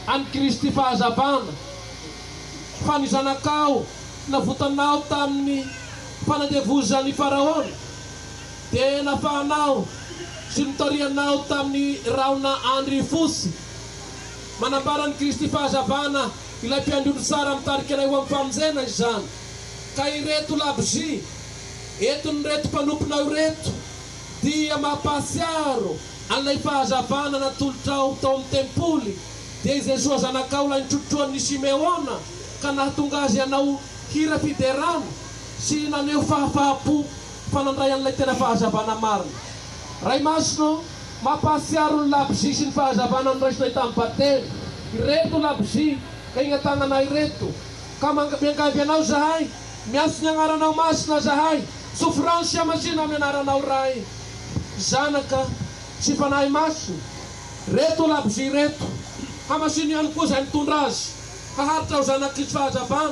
any Kristy fahazavana fa ny zanakao navotanao tamin'ny fanandevozan'ny Faraony dia nafahanao sy nitorianao tamin'ny raona andry fosy. Manambara ny Kristy fahazavana ilay mpiandro tsara mitarika anay ho amin'ny famonjena izany. Ka ireto labozy, eto ny reto mpanomponao reto dia mampasiaro an'ilay fahazavana natolotrao tao amin'ny tempoly. Dia Jesosy zanakao lay nitrotroan'ny Simeona ka nahatonga azy anao hira fiderana sy naneho fahafahapo fanandray an'ilay tena fahazavana marina. Ray masino, mampasiaro ny labozy sy ny fahazavana nyraisinay tamin'ny bately. Ireto labozy ka ignatananay reto ka miangavy anao zahay, miaso ny agnaranao masina zahay, souffrance amasina amin'ny anaranao ray. Zanaka sy fanahy masina, reto labozy reto, hamasino ihany koa zay mitondra azy haharitra ho zanak'Kristy fahazavana.